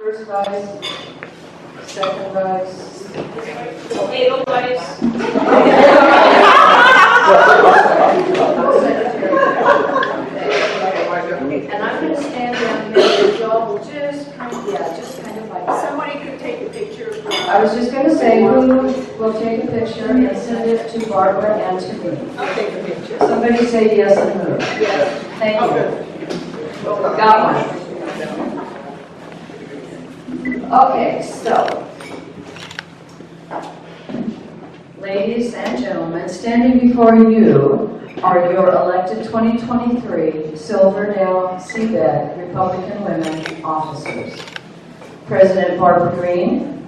First vice, second vice, Middle vice. and I'm going to stand down here, and y'all will just kind of like that. Somebody could take a picture. I was just going to say, who will take a picture and send it to Barbara and to me? I'll take a picture. Somebody say yes and move. Yes. Thank you. Got one. Okay, so, ladies and gentlemen, standing before you are your elected 2023 Silverdale Seabeck Republican Women officers. President Barbara Green,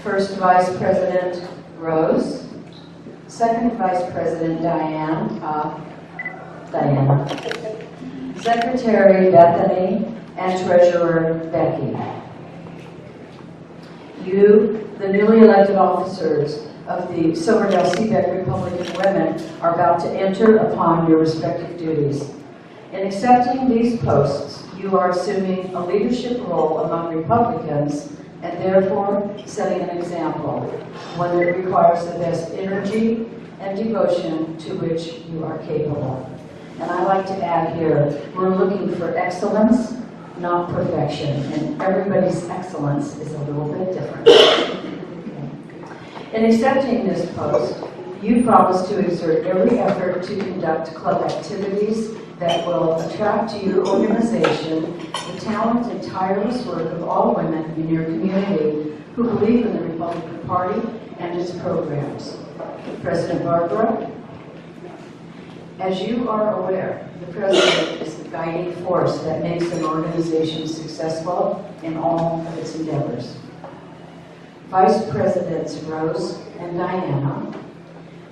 First Vice President Rose, Second Vice President Diana, Secretary Bethany, and Treasurer Becky. You, the newly elected officers of the Silverdale Seabeck Republican Women, are about to enter upon your respective duties. In accepting these posts, you are assuming a leadership role among Republicans and therefore setting an example, one that requires the best energy and devotion to which you are capable. And I like to add here, we're looking for excellence, not perfection, and everybody's excellence is a little bit different. In accepting this post, you promise to exert every effort to conduct club activities that will attract to your organization the talent and tireless work of all women in your community who believe in the Republican Party and its programs. President Barbara, as you are aware, the President is the guiding force that makes an organization successful in all of its endeavors. Vice Presidents Rose and Diana,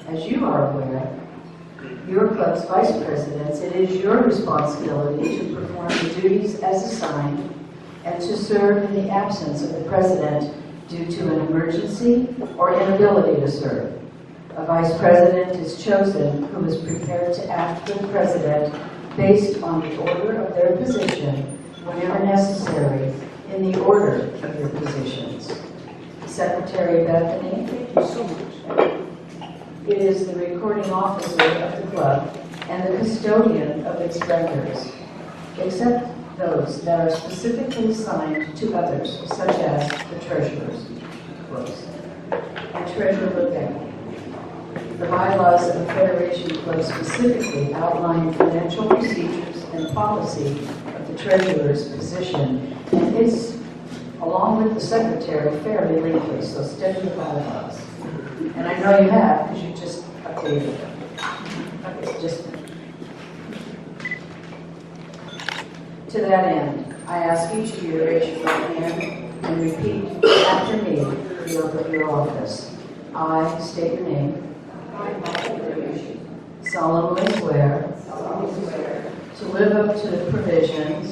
as you are aware, your club's vice presidents, it is your responsibility to perform the duties as assigned and to serve in the absence of the President due to an emergency or inability to serve. A vice president is chosen who is prepared to act for the President based on the order of their position whenever necessary in the order of your positions. Secretary Bethany, thank you so much. It is the recording officer of the club and the custodian of its records, except those that are specifically assigned to others, such as the treasurers, and Treasurer Becky. The bylaws of the Federation Club specifically outline financial procedures and policy of the treasurer's position, and it's, along with the secretary, fairly lengthy, so study the bylaws. And I know you have, because you just updated them. Okay, just to that end, I ask each of you to raise your right hand and repeat after me the oath of your office. I state your name. Solemnly swear to live up to the provisions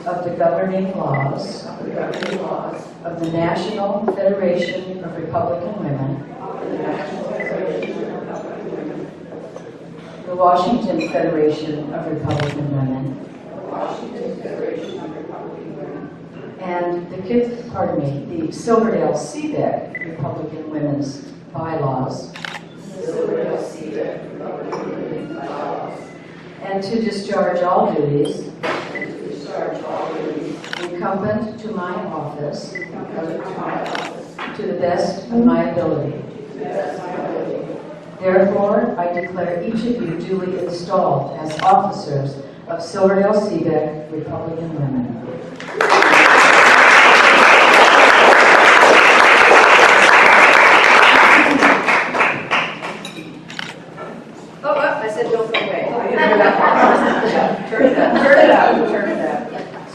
of the governing laws of the National Federation of Republican Women, the Washington Federation of Republican Women, and the Silverdale Seabeck Republican Women's bylaws, and to discharge all duties incumbent to my office to the best of my ability. Therefore, I declare each of you duly installed as officers of Silverdale Seabeck Republican Women.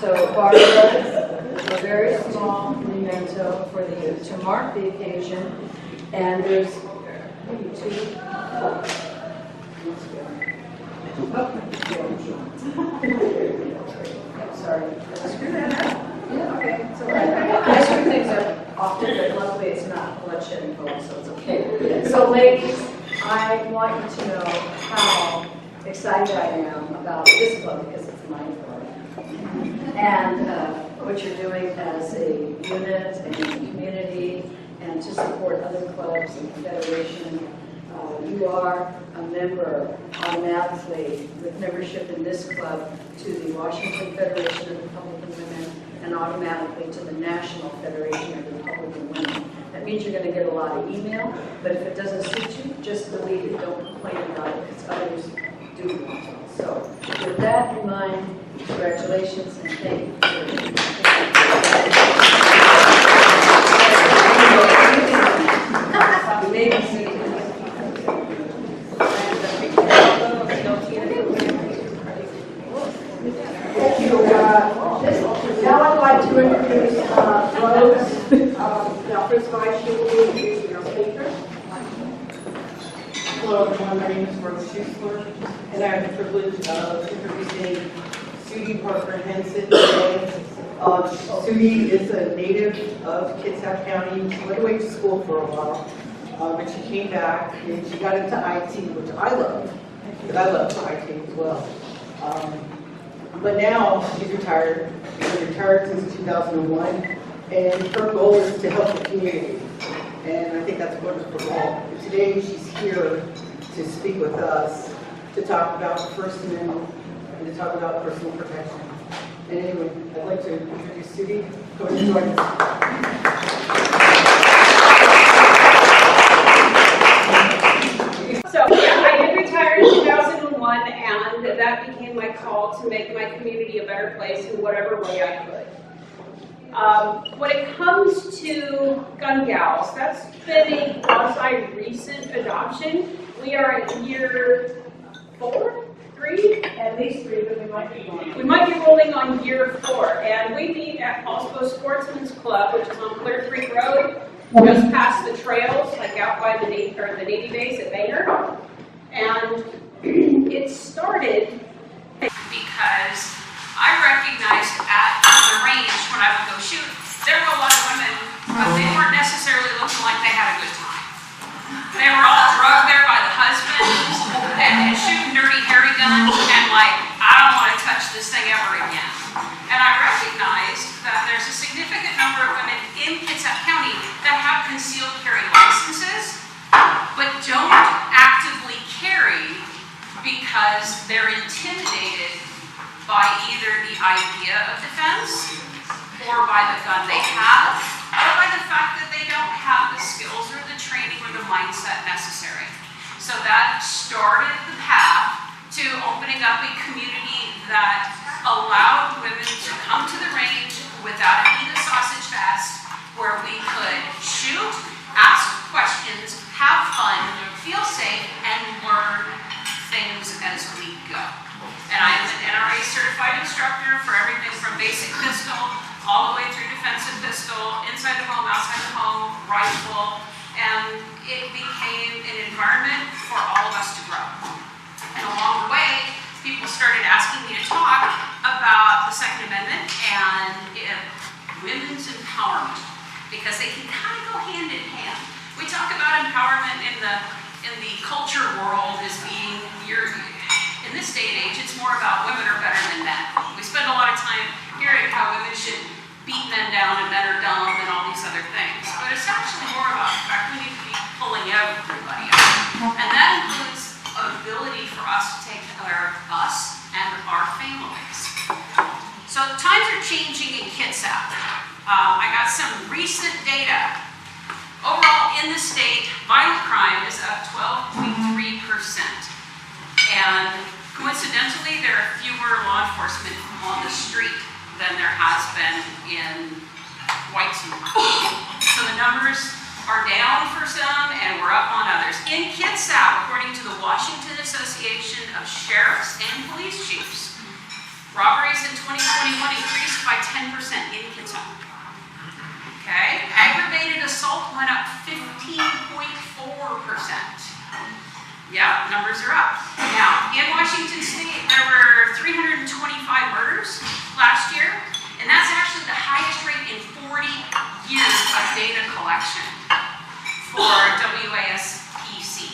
So, Barbara, a very small memento for you to mark the occasion, and there's maybe two. Sorry. Screw that up. Yeah, okay. It's all right. I screw things up often, but luckily it's not bloodshed involved, so it's okay. So, ladies, I want you to know how excited I am about this club because it's my club. and what you're doing as a unit and community, and to support other clubs and federation. You are a member automatically with membership in this club to the Washington Federation of Republican Women and automatically to the National Federation of Republican Women. That means you're going to get a lot of email, but if it doesn't suit you, just delete it. Don't complain about it because others do want to. So with that in mind, congratulations and thank you for maybe Thank you. Now I'd like to introduce Rose. Now, first of all, she will be introducing our speaker. Hello everyone, my name is Rose Schuessler, and I have the privilege of introducing Sudie Parker Hansen today. Sudie is a native of Kitsap County. She went away to school for a while, but she came back and she got into IT, which I love, because I love IT as well. But now she's retired. She's been retired since 2001, and her goal is to help the community. And I think that's a wonderful goal. And today she's here to speak with us, to talk about the First Amendment, and to talk about personal protection. And anyway, I'd like to introduce Sudie. Go ahead and join us. So, yeah, I did retire in 2001, and that became my call to make my community a better place in whatever way I could. When it comes to gun gals, that's been a quasi-recent adoption. We are in year 4, 3? At least 3, but we might be going. We might be rolling on year 4, and we meet at Paulsbo Sportsman's Club, which is on Clear Creek Road, just past the trails, like out by the Navy base at Banger. And it started because I recognized at the range when I would go shoot, there were a lot of women, but they weren't necessarily looking like they had a good time. They were all drugged there by the husbands and shooting dirty hairy guns and like, I don't want to touch this thing ever again. And I recognized that there's a significant number of women in Kitsap County that have concealed carry licenses, but don't actively carry because they're intimidated by either the idea of defense or by the gun they have, or by the fact that they don't have the skills or the training or the mindset necessary. So that started the path to opening up a community that allowed women to come to the range without any of the sausage fest, where we could shoot, ask questions, have fun, feel safe, and learn things as we go. And I am an NRA certified instructor for everything from basic pistol all the way through defensive pistol, inside the home, outside the home, rifle, and it became an environment for all of us to grow. And along the way, people started asking me to talk about the Second Amendment and women's empowerment, because they can kind of go hand in hand. We talk about empowerment in the culture world as being in this day and age, it's more about women are better than men. We spend a lot of time hearing how women should beat men down and men are dumb and all these other things. But it's actually more about the fact we need to be pulling everybody up. And that includes an ability for us to take care of us and our families. So times are changing in Kitsap. I got some recent data. Overall in the state, violent crime is up 12.3%. And coincidentally, there are fewer law enforcement on the street than there has been in Whitesville. So the numbers are down for some and we're up on others. In Kitsap, according to the Washington Association of Sheriffs and Police Chiefs, robberies in 2021 increased by 10% in Kitsap. Okay, aggravated assault went up 15.4%. Yeah, numbers are up. Now, in Washington State, there were 325 murders last year, and that's actually the highest rate in 40 years of data collection for WASPC.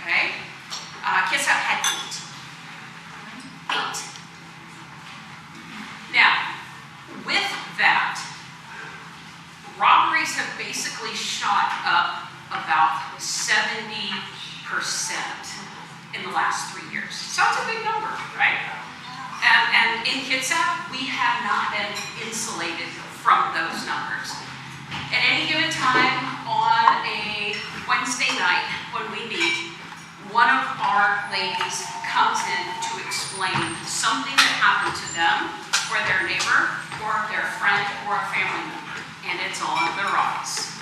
Okay? Kitsap had 8. 8. Now, last 3 years. Sounds a big number, right? And in Kitsap, we have not been insulated from those numbers. At any given time on a Wednesday night when we meet, one of our ladies comes in to explain something that happened to them or their neighbor or their friend or a family member, and it's on the rise.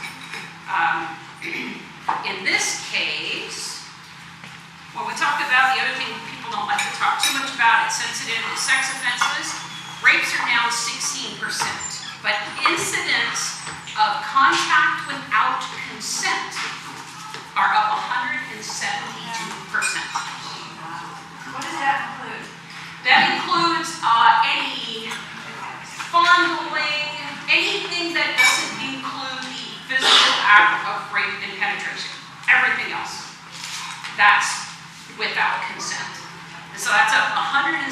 In this case, when we talk about the other thing people don't like to talk too much about, it's sensitive to sex offenses. Rapes are down 16%, but incidents of contact without consent are up 172%. What does that include? That includes any fondling, anything that doesn't include the physical act of rape and penetration. Everything else. That's without consent. And so that's up 172%,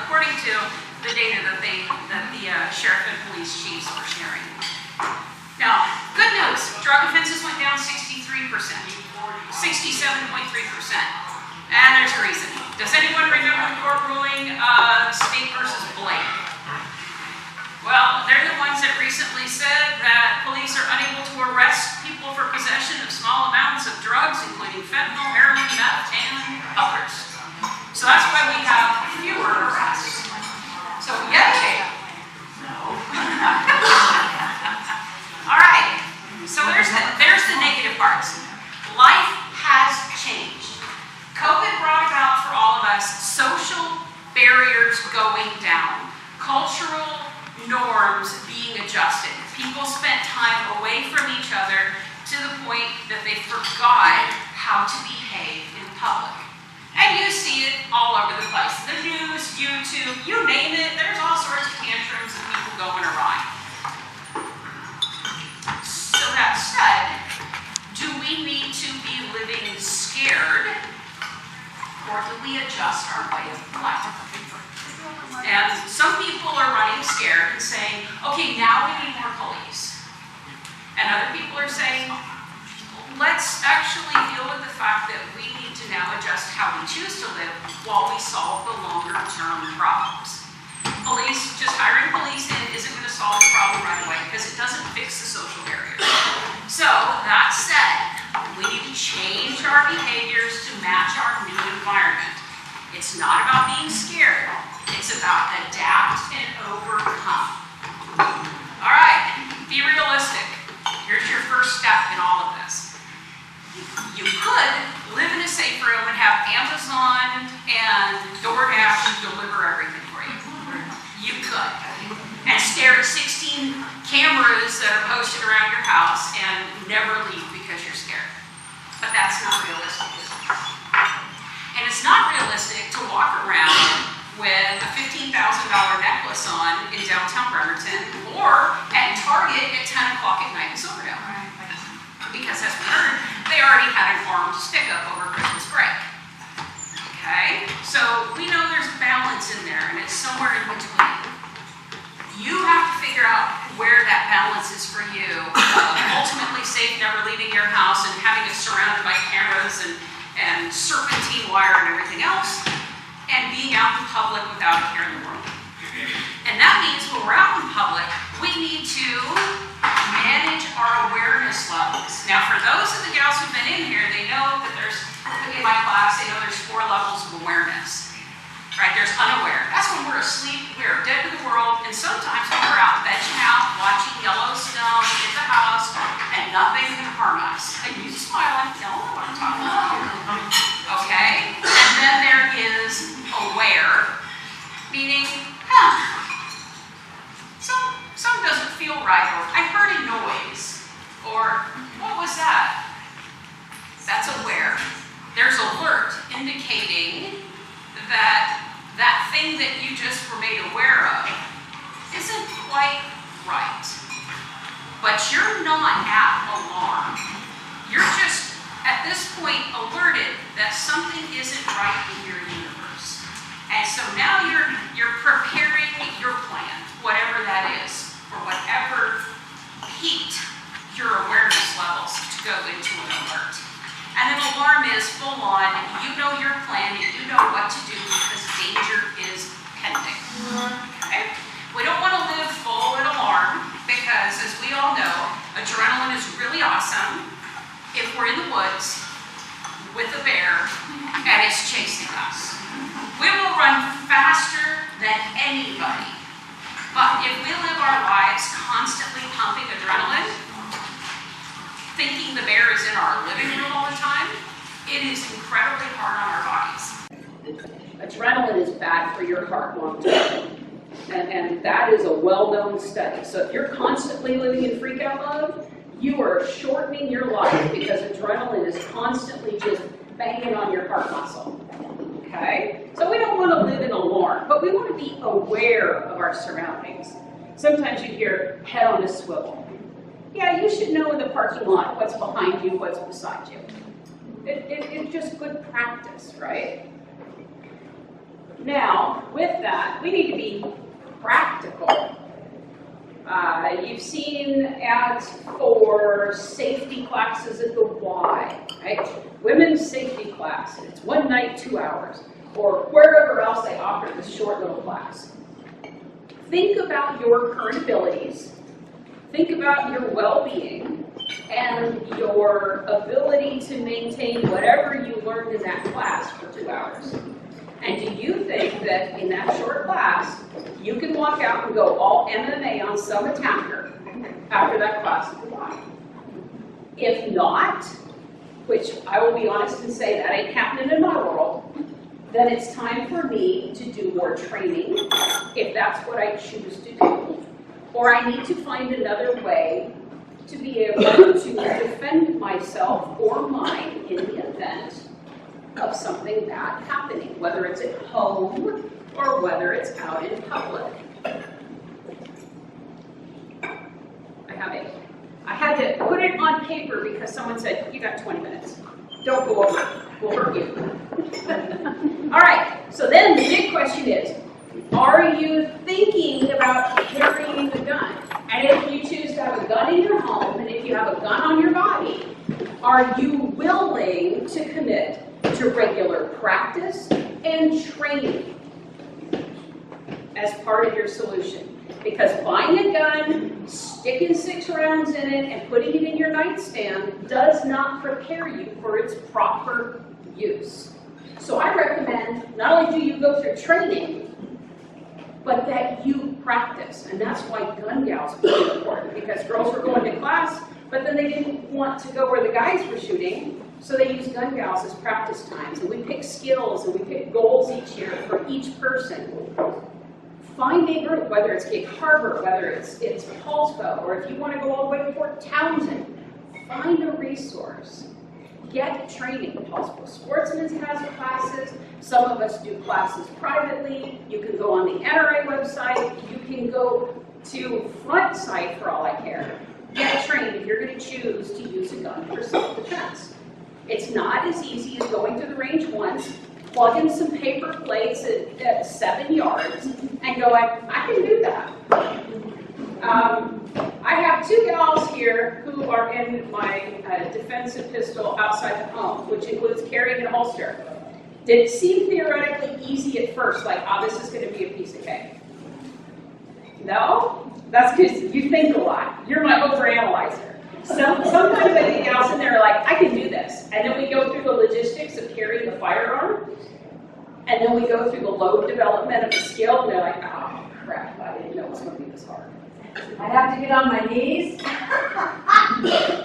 according to the data that the sheriff and police chiefs were sharing. Now, good news, drug offenses went down 63%, 67.3%. And there's a reason. Does anyone remember the court ruling, State versus Blake? Well, they're the ones that recently said that police are unable to arrest people for possession of small amounts of drugs, including fentanyl, heroin, meth, and others. So that's why we have fewer arrests. So, yay! No. All right. So there's the negative parts. Life has changed. COVID brought about for all of us social barriers going down, cultural norms being adjusted. People spent time away from each other to the point that they forgot how to behave in public. And you see it all over the place. The news, YouTube, you name it, there's all sorts of tantrums and people going awry. So that said, do we need to be living scared, or do we adjust our way of life? And some people are running scared and saying, okay, now we need more police. And other people are saying, let's actually deal with the fact that we need to now adjust how we choose to live while we solve the longer term problems. Police, just hiring police in isn't going to solve the problem right away because it doesn't fix the social barriers. So, that said, we need to change our behaviors to match our new environment. It's not about being scared. It's about adapt and overcome. All right, be realistic. Here's your first step in all of this. You could live in a safe room and have Amazon and DoorDash deliver everything for you. You could. And stare at 16 cameras that are posted around your house and never leave because you're scared. But that's not realistic, is it? And it's not realistic to walk around with a $15,000 necklace on in downtown Bremerton or at Target at 10 o'clock at night in Silverdale. Because as we heard, they already had an armed stick-up over Christmas break. Okay? So we know there's a balance in there, and it's somewhere in between. You have to figure out where that balance is for you. Ultimately safe, never leaving your house and having it surrounded by cameras and serpentine wire and everything else, and being out in public without a care in the world. And that means when we're out in public, we need to manage our awareness levels. Now, for those of the gals who've been in here, they know that in my class, they know there's 4 levels of awareness. Right? There's unaware. That's when we're asleep, we're dead to the world, and sometimes when we're out vegging out, watching Yellowstone in the house, and nothing can harm us. And you smile and know what I'm talking about. Okay? And then there is aware, meaning, something doesn't feel right, or I heard a noise, or what was that? That's aware. There's alert, indicating that thing that you just were made aware of isn't quite right. But you're not at alarm. You're just alarm is full on, and you know your plan, and you know what to do because danger is pending. Okay? We don't want to live full in alarm because, as we all know, adrenaline is really awesome if we're in the woods with a bear and it's chasing us. We will run faster than anybody. But if we live our lives constantly pumping adrenaline, thinking the bear is in our living room all the time, it is incredibly hard on our bodies. Adrenaline is bad for your heart long term. And that is a well-known study. So if you're constantly living in freak-out mode, you are shortening your life because adrenaline is constantly just banging on your heart muscle. Okay? So we don't want to live in alarm, but we want to be aware of our surroundings. Sometimes you hear head on a swivel. Yeah, you should know in the parking lot what's behind you, what's beside you. It's just good practice, right? Now, with that, we need to be practical. You've seen ads for safety classes at the Y, right? Women's safety class. It's 1 night, 2 hours, or wherever else they offer this short little class. Think about your current abilities. Think about your well-being and your ability to maintain whatever you learned in that class for 2 hours. And do you think that in that short class, you can walk out and go all MMA on some attacker after that class at the Y? If not, which I will be honest and say that ain't happening in my world, then it's time for me to do more training, if that's what I choose to do. Or I need to find another way to be able to defend myself or mine in the event of something bad happening, whether it's at home or whether it's out in public. I had to put it on paper because someone said, you got 20 minutes. Don't go over it. We'll hurt you. All right, so then the big question is, are you thinking about carrying a gun? And if you choose to have a gun in your home, and if you have a gun on your body, are you willing to commit to regular practice and training as part of your solution? Because buying a gun, sticking 6 rounds in it, and putting it in your nightstand does not prepare you for its proper use. So I recommend not only do you go through training, but that you practice. And that's why gun gals are really important, because girls were going to class, but then they didn't want to go where the guys were shooting, so they use gun gals as practice times. And we pick skills and we pick goals each year for each person. Find a group, whether it's Gig Harbor, whether it's Paulsbo, or if you want to go all the way to Fort Townsend, find a resource. Get training. Paulsbo Sportsman's has classes. Some of us do classes privately. You can go on the NRA website. You can go to Front Site for all I care. Get trained if you're going to choose to use a gun for self-defense. It's not as easy as going to the range once, plugging some paper plates at 7 yards, and going, I can do that. I have 2 gals here who are in my defensive pistol outside the home, which includes carrying a holster. Did it seem theoretically easy at first, like, oh, this is going to be a piece of cake? No? That's because you think a lot. You're my overanalyzer. Sometimes I think gals in there are like, I can do this. And then we go through the logistics of carrying the firearm, and then we go through the load development of the skill, and they're like, oh, crap, I didn't know it was going to be this hard. I have to get on my knees.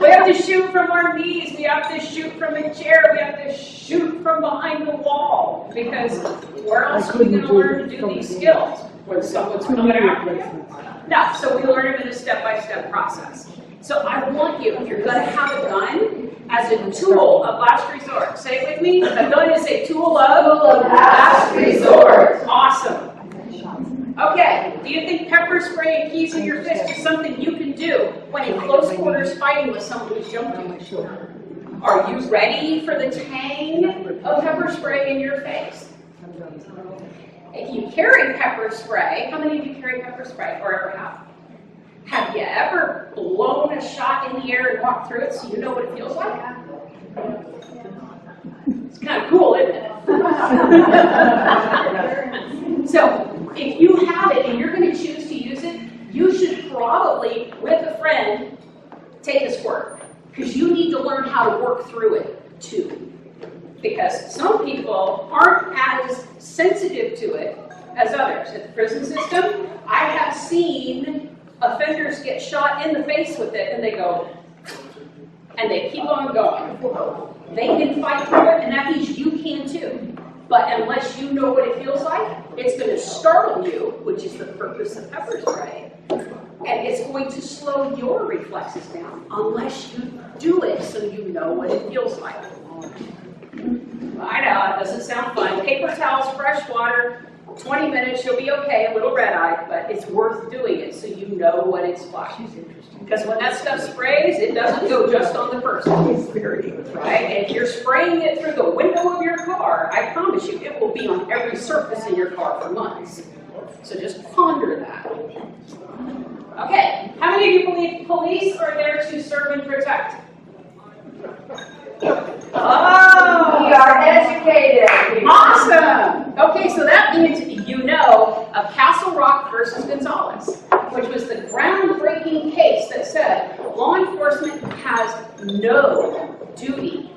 We have to shoot from our knees. We have to shoot from a chair. We have to shoot from behind the wall. Because where else are we going to learn to do these skills? When someone's coming after you? No, so we learn them in a step-by-step process. So I want you, if you're going to have a gun, as a tool of last resort. Say it with me. A gun is a tool of last resort. Awesome. Okay, do you think pepper spray and keys in your fist is something you can do when in close quarters fighting with someone who's jumping? Are you ready for the tang of pepper spray in your face? If you carry pepper spray, how many of you carry pepper spray or ever have? Have you ever blown a shot in the air and walked through it so you know what it feels like? So if you have it and you're going to choose to use it, you should probably, with a friend, take a squirt. Because you need to learn how to work through it too. Because some people aren't as sensitive to it as others. At the prison system, I have seen offenders get shot in the face with it and they go, and they keep on going. They can fight through it, and that means you can too. But unless you know what it feels like, it's going to startle you, which is the purpose of pepper spray. And it's going to slow your reflexes down unless you do it so you know what it feels like. I know, it doesn't sound fun. Paper towels, fresh water, 20 minutes, you'll be okay, a little red-eyed, but it's worth doing it so you know what it's like. Because when that stuff sprays, it doesn't go just on the person. Right? And if you're spraying it through the window of your car, I promise you, it will be on every surface in your car for months. So just ponder that. Okay, how many of you believe police are there to serve and protect? Oh, We are educated. awesome! Okay, so that means you know of Castle Rock versus Gonzalez, which was the groundbreaking case that said law enforcement has no duty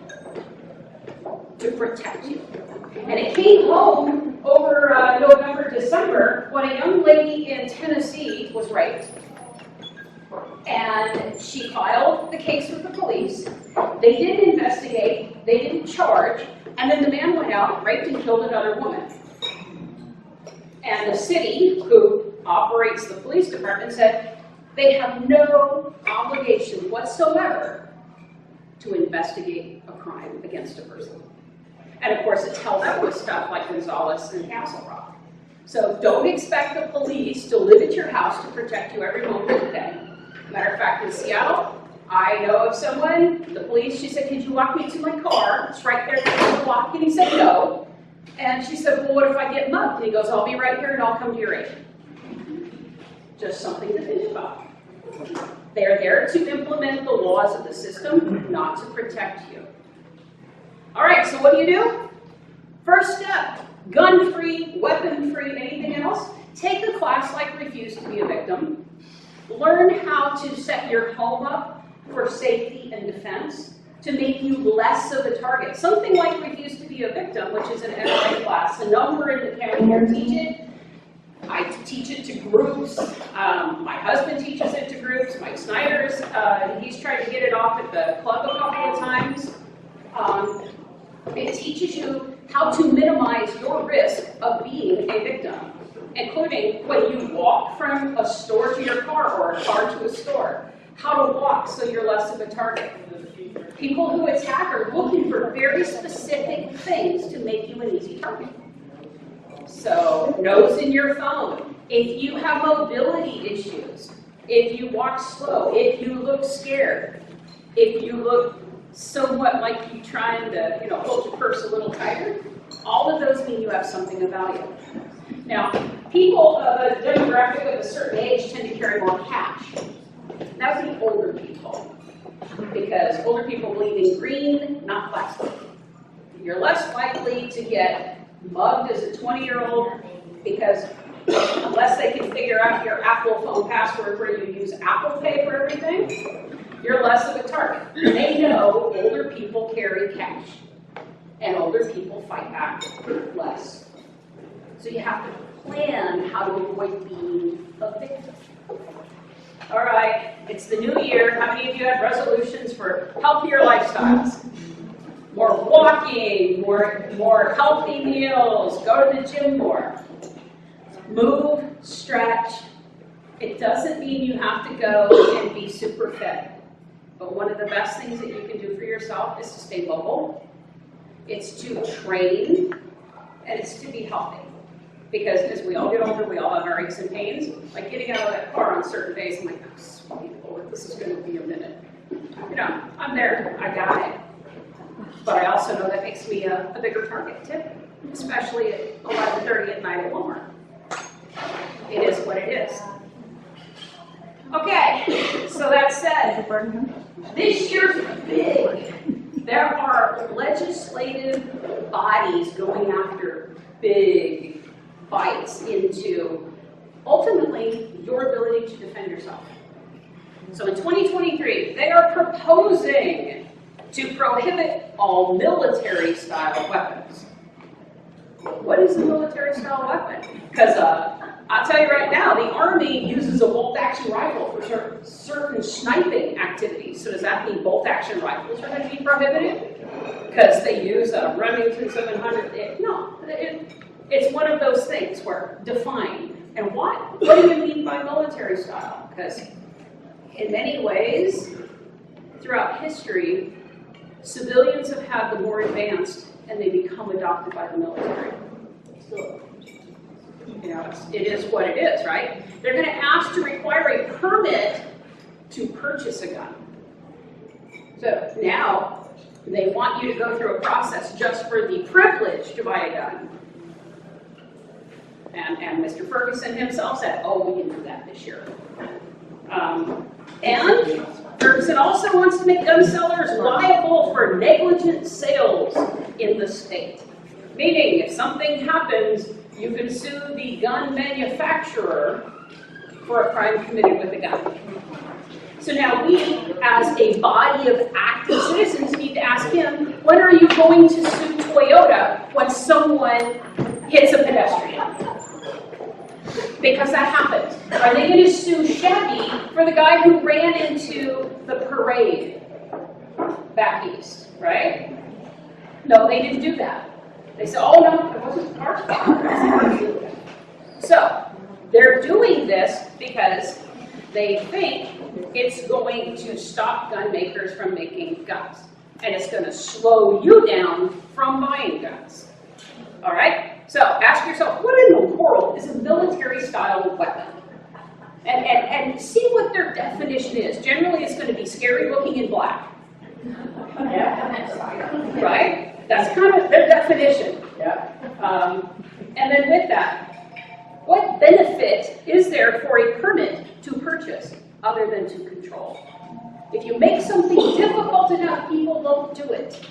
to protect you. And it came home over November, December, when a young lady in Tennessee was raped. And she filed the case with the police. They didn't investigate, they didn't charge, and then the man went out, raped and killed another woman. And the city, who operates the police department, said they have no obligation whatsoever to investigate a crime against a person. And of course, it's held up with stuff like Gonzalez and Castle Rock. So don't expect the police to live at your house to protect you every moment of the day. Matter of fact, in Seattle, I know of someone, the police, she said, could you walk me to my car? It's right there at the block. And he said, no. And she said, well, what if I get mugged? And he goes, I'll be right here and I'll come to your aid. Just something to think about. They're there to implement the laws of the system, not to protect you. All right, so what do? First step, gun-free, weapon-free, anything else? Take a class like Refuse to be a Victim. Learn how to set your home up for safety and defense to make you less of a target. Something like Refuse to be a Victim, which is an MMA class. A number in the county here teach it. I teach it to groups. My husband teaches it to groups. Mike Snyder's, he's tried to get it off at the club a couple of times. It teaches you how to minimize your risk of being a victim, including when you walk from a store to your car or a car to a store, how to walk so you're less of a target. People who attack are looking for very specific things to make you an easy target. So, nose in your phone. If you have mobility issues, if you walk slow, if you look scared, if you look somewhat like you're trying to, hold your purse a little tighter, all of those mean you have something of value. Now, people of a demographic of a certain age tend to carry more cash. That would be older people, because older people believe in green, not plastic. You're less likely to get mugged as a 20-year-old because unless they can figure out your Apple phone password where you use Apple Pay for everything, you're less of a target. They know older people carry cash, and older people fight back less. So you have to plan how to avoid being a victim. All right, it's the new year. How many of you have resolutions for healthier lifestyles? More walking, more healthy meals, go to the gym more. Move, stretch. It doesn't mean you have to go and be super fit. But one of the best things that you can do for yourself is to stay mobile. It's to train, and it's to be healthy. Because as we all get older, we all have our aches and pains. Like getting out of that car on certain days, I'm like, oh, sweet Lord, this is going to be a minute. I'm there, I got it. But I also know that makes me a bigger target too, especially at 11:30 at night at Walmart. It is what it is. Okay, so that said, this year's big. There are legislative bodies going after big bites into, ultimately, your ability to defend yourself. So in 2023, they are proposing to prohibit all military-style weapons. What is a military-style weapon? Because I'll tell you right now, the Army uses a bolt-action rifle for certain sniping activities. So does that mean bolt-action rifles are going to be prohibited? Because they use a Remington 700? No, it's one of those things where define. And what? What do you mean by military style? Because in many ways, throughout history, civilians have had the more advanced and they become adopted by the military. You know, it is what it is, right? They're going to ask to require a permit to purchase a gun. So now they want you to go through a process just for the privilege to buy a gun. And Mr. Ferguson himself said, oh, we can do that this year. And Ferguson also wants to make gun sellers liable for negligent sales in the state. Meaning, if something happens, you can sue the gun manufacturer for a crime committed with a gun. So now we, as a body of active citizens, need to ask him, when are you going to sue Toyota when someone hits a pedestrian? Because that happens. Are they going to sue Chevy for the guy who ran into the parade back east, right? No, they didn't do that. They said, oh no, it wasn't the car's fault. So, they're doing this because they think it's going to stop gun makers from making guns. And it's going to slow you down from buying guns. All right? So ask yourself, what in the world is a military-style weapon? And see what their definition is. Generally, it's going to be scary-looking in black. Yeah. Right? That's kind of their definition. Yeah. And then with that, what benefit is there for a permit to purchase other than to control? If you make something difficult enough, people don't do it.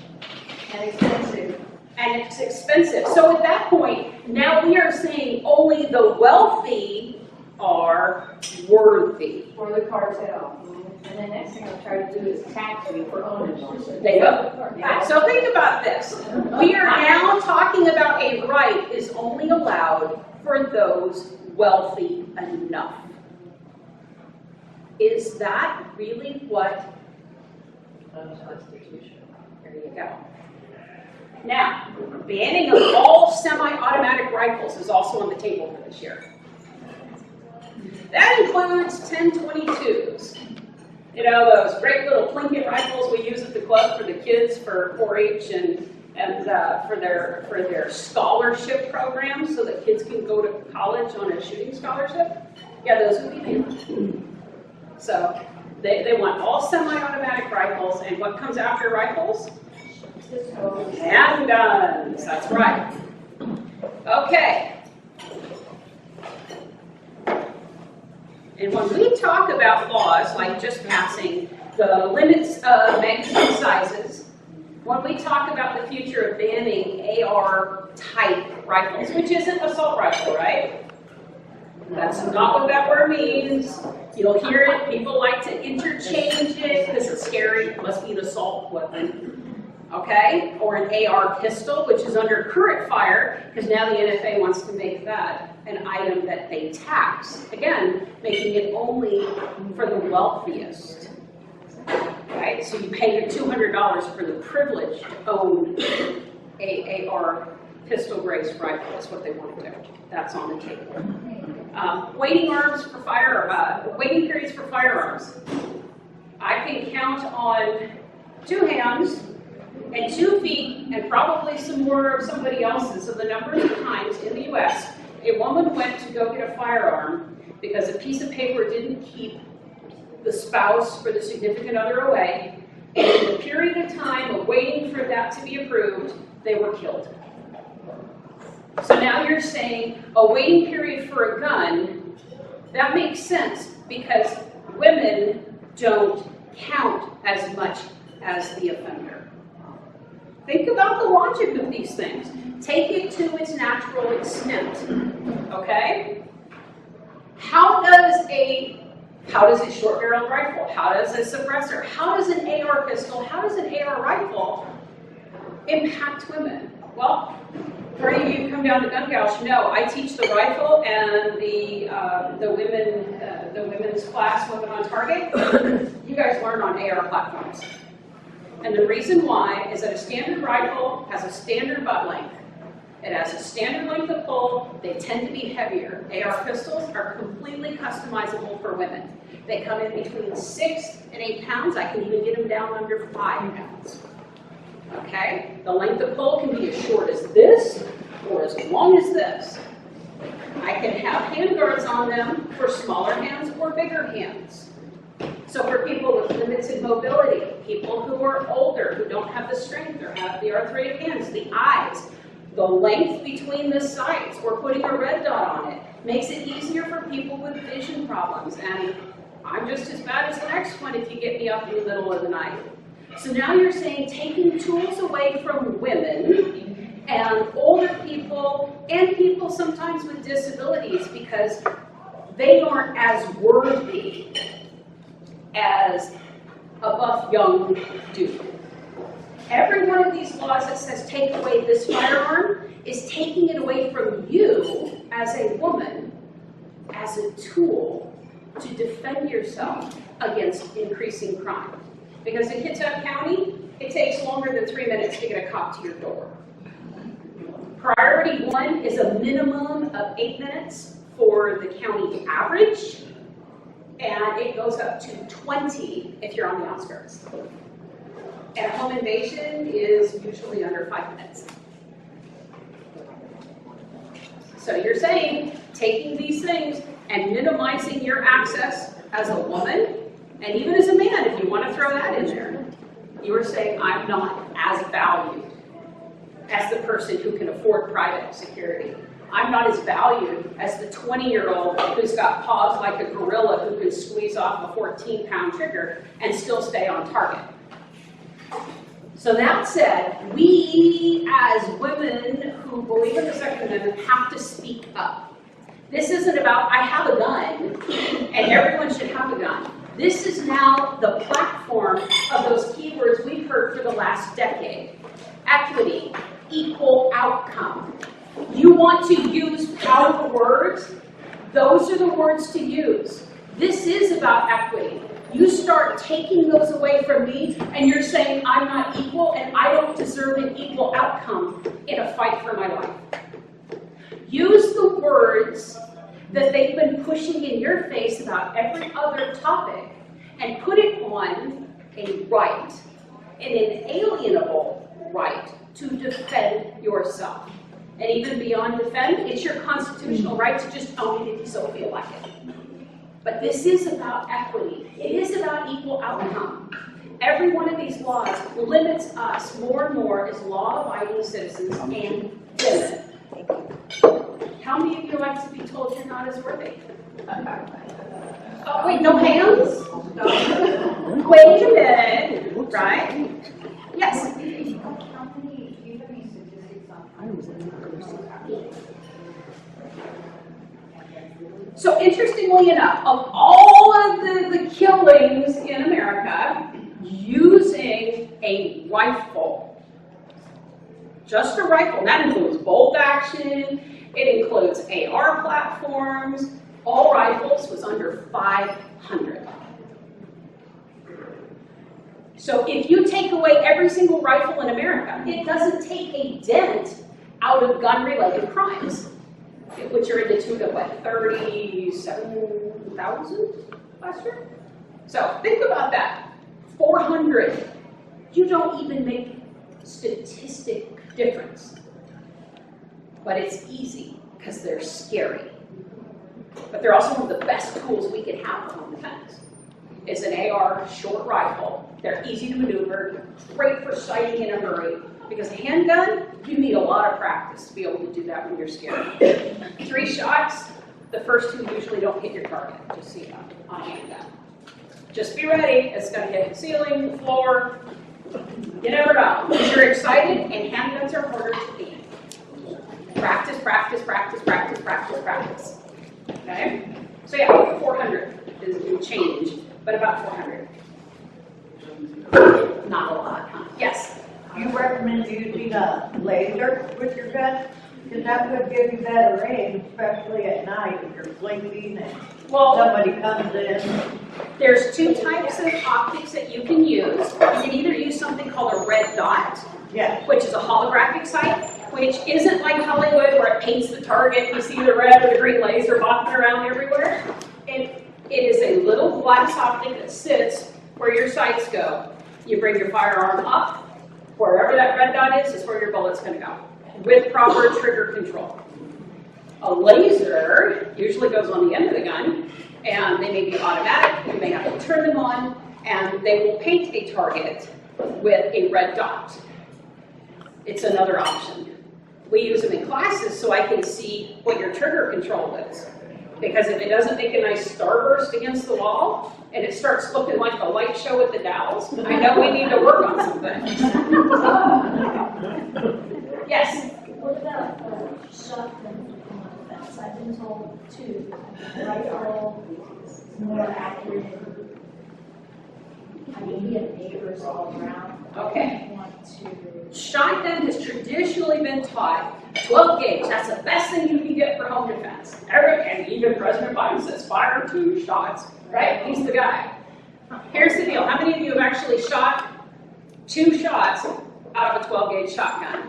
And expensive. And it's expensive. So at that point, now we are saying only the wealthy are worthy. For the cartel. And the next thing I'll try to do is tax you for owning one. There you go. So think about this. We are now talking about a right is only allowed for those wealthy enough. Is that really what? Unconstitutional. There you go. Now, banning of all semi-automatic rifles is also on the table for this year. That includes 1022s. You know, those great little Plinkett rifles we use at the club for the kids for 4-H and for their scholarship programs so that kids can go to college on a shooting scholarship. Yeah, those would be banned. So they want all semi-automatic rifles, and what comes after rifles? Handguns, that's right. Okay. And when we talk about laws, like just passing the limits of magazine sizes, when we talk about the future of banning AR-type rifles, which isn't assault rifle, right? That's not what that word means. You'll hear it, people like to interchange it because it's scary, it must be an assault weapon. Okay, or an AR pistol, which is under current fire, because now the NFA wants to make that an item that they tax. Again, making it only for the wealthiest. Right, so you pay your $200 for the privilege to own a AR pistol-graced rifle. That's what they want to do. That's on the table. Waiting periods for firearms. I can count on 2 hands and 2 feet, and probably some more of somebody else's, of the number of times in the U.S. a woman went to go get a firearm because a piece of paper didn't keep the spouse or the significant other away, and in the period of time of waiting for that to be approved, they were killed. So now you're saying a waiting period for a gun, that makes sense because women don't count as much as the offender. Think about the logic of these things. Take it to its natural extent, okay? How does a short-barreled rifle, how does a suppressor, how does an AR pistol, how does an AR rifle impact women? Well, for any of you who come down to Gun Gouge, know I teach the rifle and the women's class, Women on Target. You guys learn on AR platforms. And the reason why is that a standard rifle has a standard butt length. It has a standard length of pull. They tend to be heavier. AR pistols are completely customizable for women. They come in between 6 and 8 pounds. I can even get them down under 5 pounds. Okay? The length of pull can be as short as this or as long as this. I can have handguards on them for smaller hands or bigger hands. So for people with limited mobility, people who are older, who don't have the strength or have the arthritic hands, the eyes, the length between the sights, or putting a red dot on it, makes it easier for people with vision problems. And I'm just as bad as the next one if you get me up in the middle of the night. So now you're saying taking tools away from women and older people and people sometimes with disabilities because they aren't as worthy as a buff young dude. Every one of these laws that says take away this firearm is taking it away from you as a woman as a tool to defend yourself against increasing crime. Because in Kitsap County, it takes longer than 3 minutes to get a cop to your door. Priority 1 is a minimum of 8 minutes for the county average, and it goes up to 20 if you're on the outskirts. And a home invasion is usually under 5 minutes. So you're saying, taking these things and minimizing your access as a woman, and even as a man, if you want to throw that in there, you are saying, I'm not as valued as the person who can afford private security. I'm not as valued as the 20-year-old who's got paws like a gorilla who can squeeze off a 14-pound trigger and still stay on target. So that said, we as women who believe in the Second Amendment have to speak up. This isn't about, I have a gun, and everyone should have a gun. This is now the platform of those keywords we've heard for the last decade. Equity, equal outcome. You want to use power words? Those are the words to use. This is about equity. You start taking those away from me, and you're saying I'm not equal, and I don't deserve an equal outcome in a fight for my life. Use the words that they've been pushing in your face about every other topic, and put it on a right, an inalienable right to defend yourself. And even beyond defend, it's your constitutional right to just own it if you so feel like it. But this is about equity. It is about equal outcome. Every one of these laws limits us more and more as law-abiding citizens and women. How many of you like to be told you're not as worthy? Oh, wait, no hands? Wait a minute, right? Yes? So interestingly enough, of all of the killings in America, using a rifle, just a rifle, that includes bolt action, it includes AR platforms, all rifles was under 500. So if you take away every single rifle in America, it doesn't take a dent out of gun-related crimes, which are in the tune of, what, 37,000 last year? So think about that. 400. You don't even make statistic difference. But it's easy because they're scary. But they're also one of the best tools we can have for home defense. It's an AR short rifle. They're easy to maneuver, great for sighting in a hurry. Because a handgun, you need a lot of practice to be able to do that when you're scared. 3 shots, the first 2 usually don't hit your target, just so you know, on a handgun. Just be ready, it's going to hit the ceiling, the floor, You never know. You're excited, and handguns are harder to beat. Practice, practice, practice, practice, practice, practice. Okay? So yeah, 400 is change, but about 400. Not a lot, huh? Yes? You recommend using a laser with your gun? Because that would give you better aim, especially at night if you're sleeping and Well, somebody comes in. there's two types of optics that you can use. You can either use something called a red dot, Yes. which is a holographic sight, which isn't like Hollywood where it paints the target, you see the red or the green laser bopping around everywhere. It is a little glass optic that sits where your sights go. You bring your firearm up, wherever that red dot is where your bullet's going to go, with proper trigger control. A laser usually goes on the end of the gun, and they may be automatic, you may have to turn them on, and they will paint a target with a red dot. It's another option. We use them in classes so I can see what your trigger control is. Because if it doesn't make a nice starburst against the wall, and it starts looking like the light show at the Dalles, I know we need to work on some things. Yes? What about shotgun defense? I've been told too, rifle is more accurate. I mean, we have neighbors all around. Okay. Want to. Shotgun has traditionally been taught 12 gauge. That's the best thing you can get for home defense. And even President Biden says fire 2 shots, right? He's the guy. Here's the deal. How many of you have actually shot 2 shots out of a 12 gauge shotgun?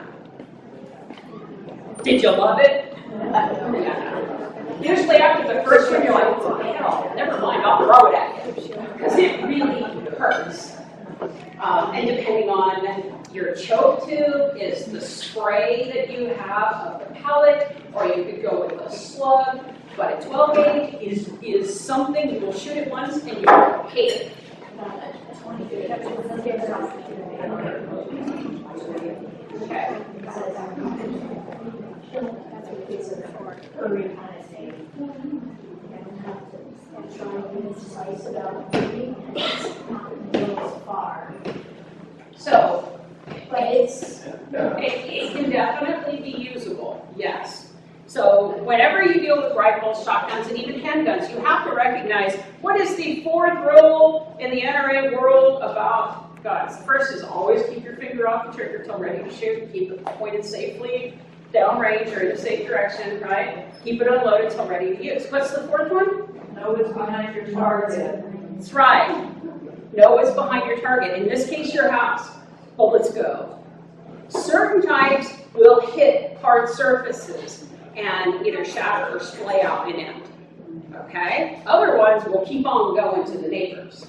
Did you love it? Yeah. Usually after the first one, you're like, oh, hell, never mind, I'll throw it at you. Because it really hurts. And depending on your choke tube, is the spray that you have of the pellet, or you could go with a slug. But a 12 gauge is something you will shoot it once and you will hate it. Okay. So, but it can definitely be usable, yes. So whenever you deal with rifles, shotguns, and even handguns, you have to recognize what is the fourth rule in the NRA world about guns. The first is always keep your finger off the trigger till ready to shoot. Keep it pointed safely downrange or in a safe direction, right? Keep it unloaded till ready to use. What's the fourth one? Know what's behind your target. That's right. Know what's behind your target. In this case, your house. Bullets go. Certain types will hit hard surfaces and either shatter or splay out an end. Okay? Other ones will keep on going to the neighbors.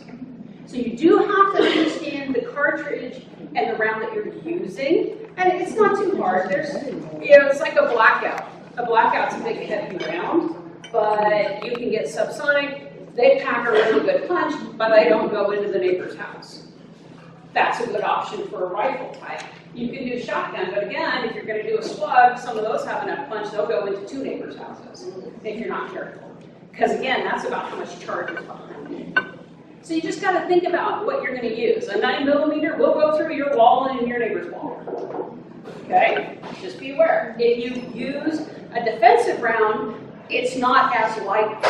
So you do have to understand the cartridge and the round that you're using. And it's not too hard. There's, it's like a blackout. A blackout's a big heavy round, but you can get subsonic. They pack a really good punch, but they don't go into the neighbor's house. That's a good option for a rifle type. You can do shotgun, but again, if you're going to do a slug, some of those have enough punch, they'll go into 2 neighbors' houses if you're not careful. Because again, that's about how much charge is behind it. So you just got to think about what you're going to use. A 9mm will go through your wall and in your neighbor's wall. Okay? Just be aware. If you use a defensive round, it's not as likely.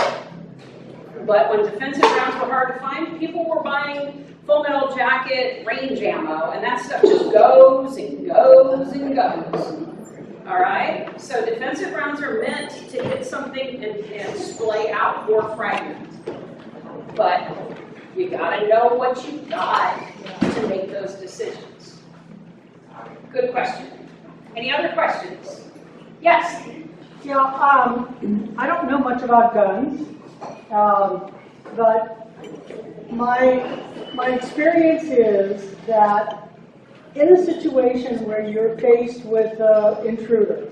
But when defensive rounds were hard to find, people were buying full metal jacket range ammo, and that stuff just goes and goes and goes. All right? So defensive rounds are meant to hit something and splay out or fragment. But you gotta know what you've got to make those decisions. Good question. Any other questions? Yes? Yeah, I don't know much about guns, but my experience is that in a situation where you're faced with an intruder,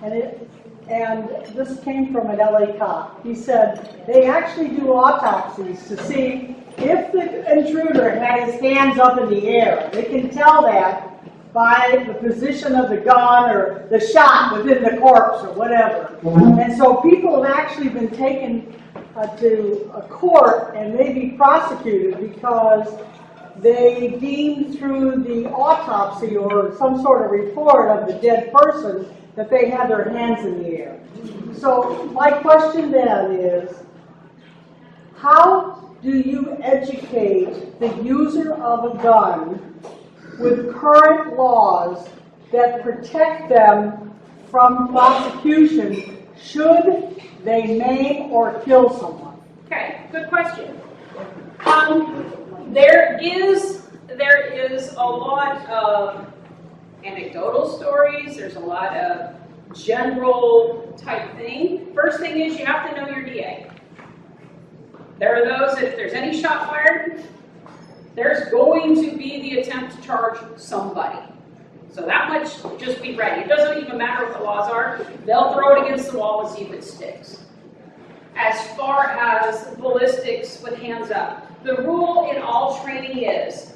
and this came from an LA cop, he said they actually do autopsies to see if the intruder had his hands up in the air. They can tell that by the position of the gun or the shot within the corpse or whatever. And so people have actually been taken to a court and maybe prosecuted because they deemed through the autopsy or some sort of report of the dead person that they had their hands in the air. So my question then is, how do you educate the user of a gun with current laws that protect them from prosecution should they maim or kill someone? Okay, good question. There is a lot of anecdotal stories. There's a lot of general type thing. First thing is you have to know your DA. There are those that if there's any shot fired, there's going to be the attempt to charge somebody. So that much, just be ready. It doesn't even matter what the laws are. They'll throw it against the wall and see if it sticks. As far as ballistics with hands up, the rule in all training is,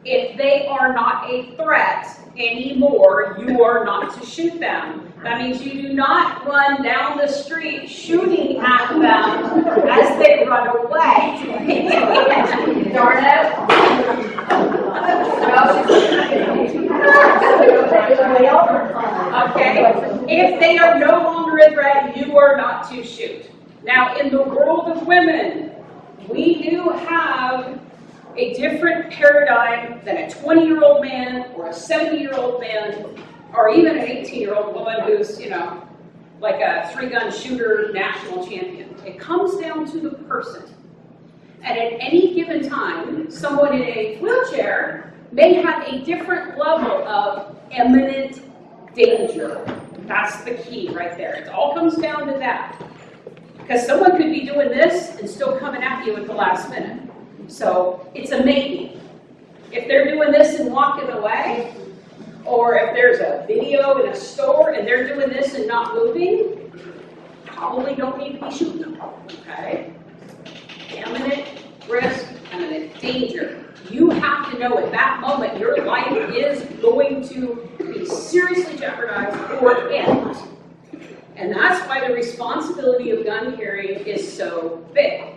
if they are not a threat anymore, you are not to shoot them. That means you do not run down the street shooting at them as they run away. Darn it. Okay? If they are no longer a threat, you are not to shoot. Now, in the world of women, we do have a different paradigm than a 20-year-old man or a 70-year-old man or even an 18-year-old woman who's, you know, like a three-gun shooter national champion. It comes down to the person. And at any given time, someone in a wheelchair may have a different level of imminent danger. That's the key right there. It all comes down to that. Because someone could be doing this and still coming at you at the last minute. So it's a maybe. If they're doing this and walking away, or if there's a video in a store and they're doing this and not moving, probably don't need to be shooting them. Okay? Imminent risk, imminent danger. You have to know at that moment your life is going to be seriously jeopardized or end. And that's why the responsibility of gun carrying is so big.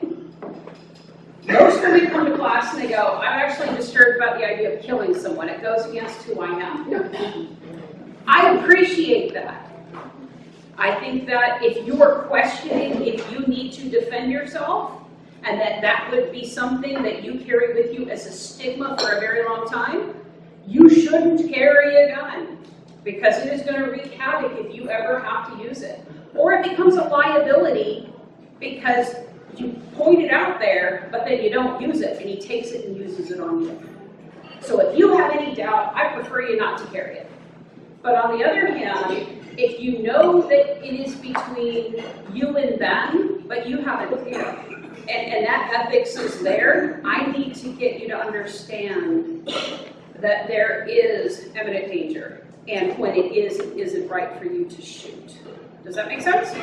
Most women come to class and they go, I'm actually disturbed about the idea of killing someone. It goes against who I am. I appreciate that. I think that if you are questioning if you need to defend yourself, and that would be something that you carry with you as a stigma for a very long time, you shouldn't carry a gun. Because it is going to wreak havoc if you ever have to use it. Or it becomes a liability because you point it out there, but then you don't use it, and he takes it and uses it on you. So if you have any doubt, I prefer you not to carry it. But on the other hand, if you know that it is between you and them, but you haven't, you know, and that ethics is there, I need to get you to understand that there is imminent danger. And when it isn't right for you to shoot. Does that make sense?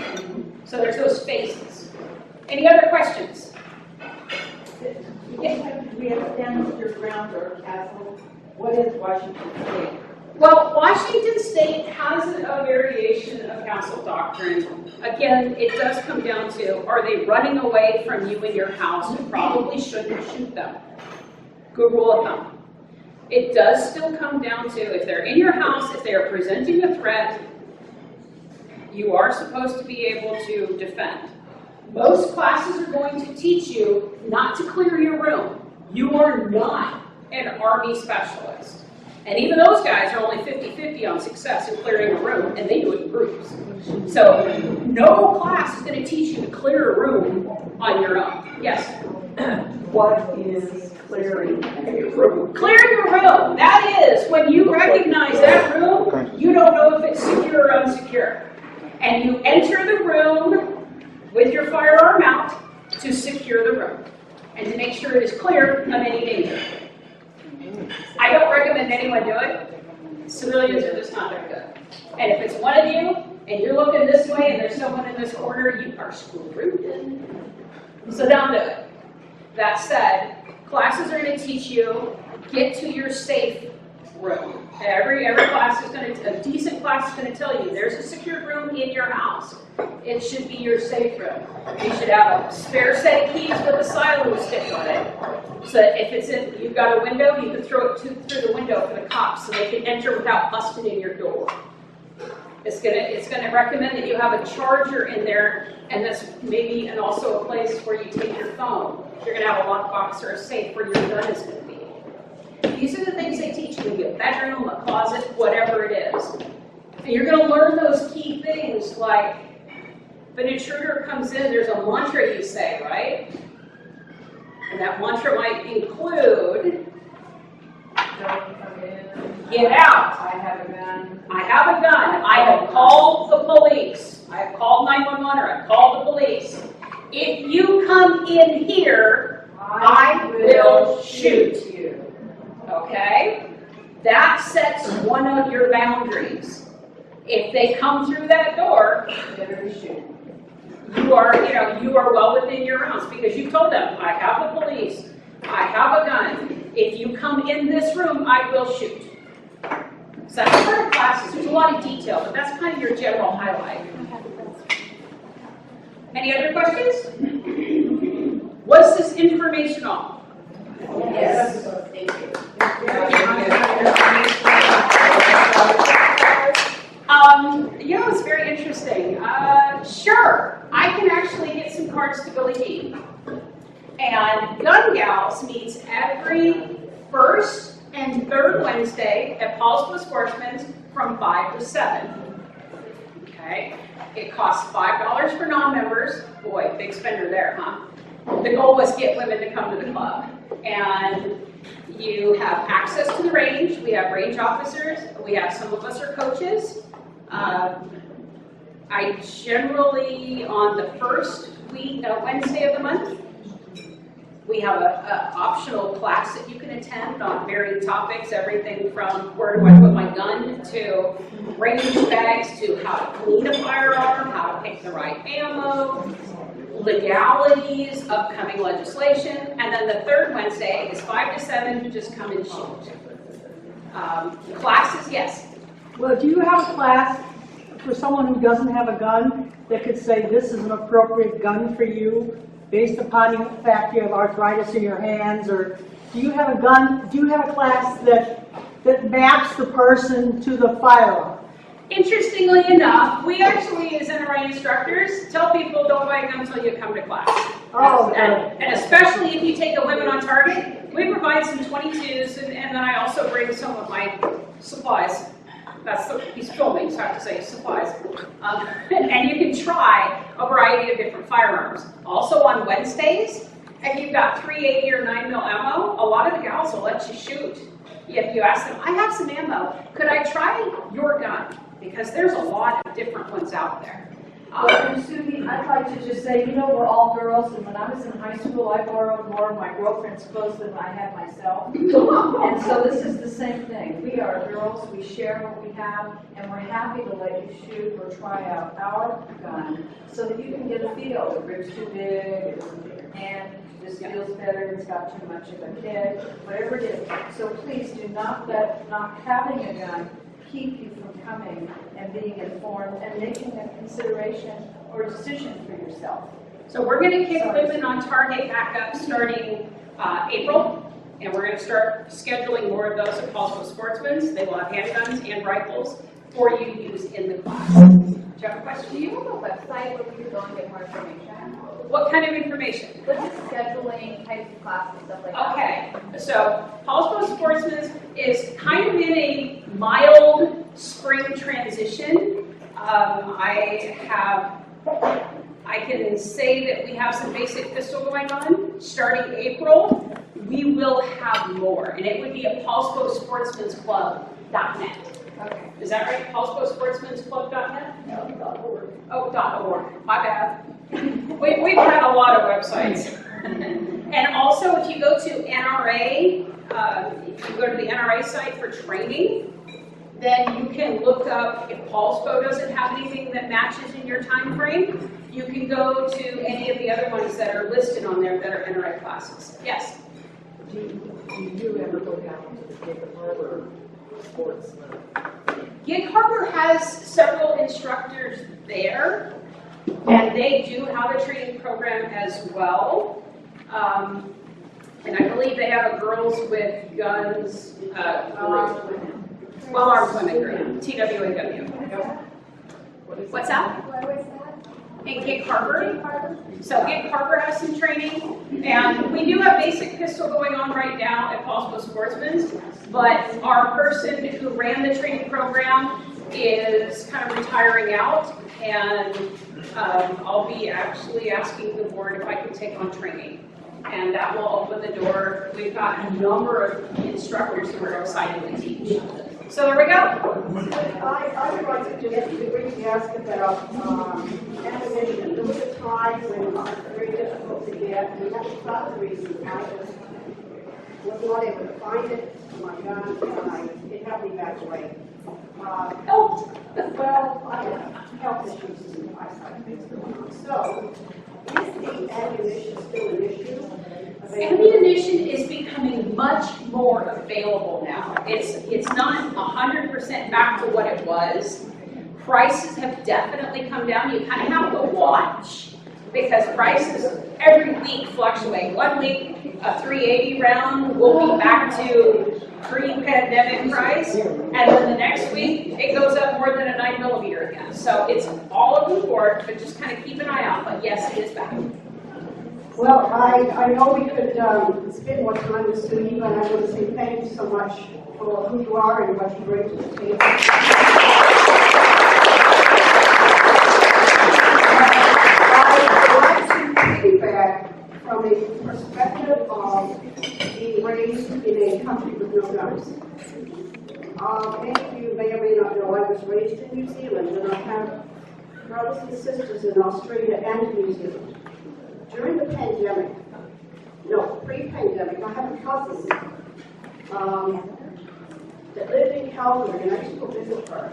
So there's those phases. Any other questions? Yeah. We have stand your ground or castle. What is Washington State? Well, Washington State has a variation of council doctrine. Again, it does come down to, are they running away from you in your house? You probably shouldn't shoot them. Good rule of thumb. It does still come down to, if they're in your house, if they are presenting a threat, you are supposed to be able to defend. Most classes are going to teach you not to clear your room. You are not an Army specialist. And even those guys are only 50-50 on success in clearing a room, and they do it in groups. So no class is going to teach you to clear a room on your own. Yes? What is clearing a room? Clearing a room, that is when you recognize that room, you don't know if it's secure or unsecure. And you enter the room with your firearm out to secure the room and to make sure it is clear of any danger. I don't recommend anyone do it. Civilians are just not very good. And if it's one of you and you're looking this way and there's someone in this corner, you are screwed. So don't do it. That said, classes are going to teach you, get to your safe room. Every class is going to, a decent class is going to tell you there's a secure room in your house. it should be your safe room. You should have a spare set of keys with a silo stick on it. So that if it's in, you've got a window, you can throw it through the window for the cops so they can enter without busting in your door. It's gonna recommend that you have a charger in there, and that's maybe, and also a place where you take your phone. You're gonna have a lockbox or a safe where your gun is gonna be. These are the things they teach you in your bedroom, a closet, whatever it is. And you're gonna learn those key things like, if an intruder comes in, there's a mantra you say, right? And that mantra might include, get out. I have a gun. I have a gun. I have called the police. I have called 911 or I've called the police. If you come in here, I will shoot you. Okay? That sets one of your boundaries. If they come through that door, Better be shooting. you are well within your rounds because you told them, I have the police. I have a gun. If you come in this room, I will shoot. So that's part of classes. There's a lot of detail, but that's kind of your general highlight. Any other questions? Was this informational? Yes. Thank you. It's very interesting. Sure, I can actually get some cards to Billy Dean. And Gun Gals meets every first and third Wednesday at Paulsville Sportsman's from 5 to 7. Okay? It costs $5 for non-members. Boy, big spender there, huh? The goal was get women to come to the club. And you have access to the range. We have range officers. We have some of us are coaches. I generally, on the first Wednesday of the month, we have an optional class that you can attend on varied topics, everything from where do I put my gun to range bags to how to clean a firearm, how to pick the right ammo, legalities, upcoming legislation, and then the third Wednesday is 5 to 7, just come and shoot. Classes, yes. Well, do you have a class for someone who doesn't have a gun that could say this is an appropriate gun for you based upon the fact you have arthritis in your hands, or do you have a gun? Do you have a class that maps the person to the firearm? Interestingly enough, we actually, as NRA instructors, tell people don't buy a gun until you come to class. Oh, and especially if you take a women on target, we provide some 22s, and then I also bring some of my supplies. He's filming, so I have to say supplies. And you can try a variety of different firearms. Also on Wednesdays, if you've got 380 or 9mm ammo, a lot of the gals will let you shoot. If you ask them, I have some ammo, could I try your gun? Because there's a lot of different ones out there. And Sudie, I'd like to just say, we're all girls, and when I was in high school, I borrowed more of my girlfriend's clothes than I had myself. And so this is the same thing. We are girls, we share what we have, and we're happy to let you shoot or try out our gun so that you can get a feel. The grip's too big, it doesn't fit your hand, this feels better, it's got too much of a kick, whatever it is. So please do not let not having a gun keep you from coming and being informed and making a consideration or decision for yourself. So we're going to kick women on target back up starting April, and we're going to start scheduling more of those at Paulsville Sportsman's. They will have handguns and rifles for you to use in the class. Do you have a question? Do you have a website where we could go and get more information? What kind of information? What's the scheduling, types of classes, stuff like that? Okay, so Paulsville Sportsman's is kind of in a mild spring transition. I can say that we have some basic pistol going on. Starting April, we will have more, and it would be at paulsvillesportsmansclub.net. Okay. Is that right? paulsvillesportsmansclub.net? No, .org. Oh, .org. My bad. We've had a lot of websites. And also, if you go to NRA, if you go to the NRA site for training, then you can look up, if Paulsville doesn't have anything that matches in your time frame, you can go to any of the other ones that are listed on there that are NRA classes. Yes? Do you ever go down to the Gig Harbor Sportsman? Gig Harbor has several instructors there. And they do have a training program as well. And I believe they have a Girls with Guns well-armed women group, TWAW. What's that? In Gig Harbor. So Gig Harbor has some training, and we do have basic pistol going on right now at Paulsbo Sportsman's, but our person who ran the training program is kind of retiring out, and I'll be actually asking the board if I can take on training. And that will open the door. We've got a number of instructors who are excited to teach. So there we go. I would like to just briefly ask about ammunition. There was a time when it was very difficult to get, and that's part of the reason I was not able to find it, my gun, and it helped me back away. Well, I have health issues and eyesight things going on. So, is the ammunition still an issue? Ammunition is becoming much more available now. It's not 100% back to what it was. Prices have definitely come down. You kind of have to watch because prices every week fluctuate. 1 week, a .380 round will be back to pre-pandemic price, and then the next week it goes up more than a 9mm again. So it's all over the board, but just kind of keep an eye out. But yes, it is back. Well, I know we could spend more time with Sudie, but I want to say thank you so much for who you are and what you bring to the table. I'd like to piggyback from a perspective of being raised in a country with no guns. Many of you may or may not know I was raised in New Zealand, and I have brothers and sisters in Australia and New Zealand. During the pandemic, no, pre-pandemic, I have a cousin that lived in Calgary, and I used to go visit her.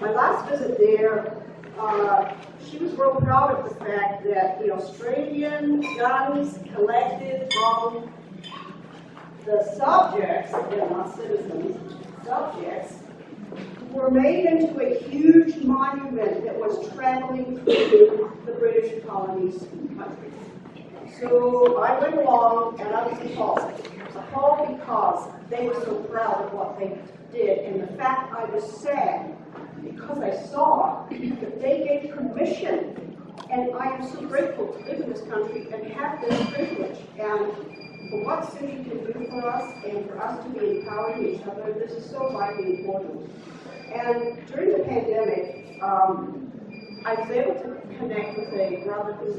My last visit there, she was real proud of the fact that the Australian guns collected from the subjects, again, not citizens, subjects, were made into a huge monument that was traveling through the British colonies country. So I went along and I was appalled. Appalled because they were so proud of what they did. And the fact I was sad because I saw that they gave permission. And I am so grateful to live in this country and have this privilege. And for what Sudie can do for us and for us to be empowering each other, this is so vitally important. And during the pandemic, I was able to connect with a brother who's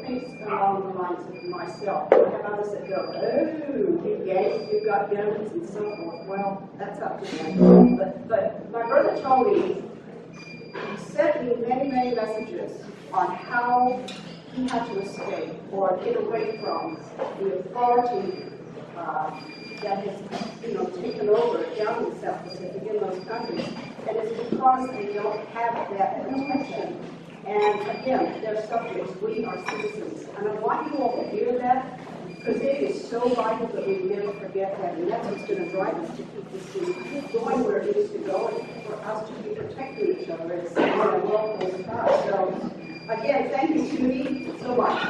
thinks along the lines of myself. I have others that go, oh, you've got guns and so forth. Well, that's up to them. But my brother told me, he sent me many, many messages on how he had to escape or get away from the authority that has, taken over down in South Pacific in those countries. And it's because they don't have that protection. And again, they're subjects. We are citizens. And I want you all to hear that because it is so vital that we never forget that. And that's what's going to drive us to keep this thing going where it needs to go and for us to be protecting each other and saying our local stuff. So again, thank you, Sudie, so much.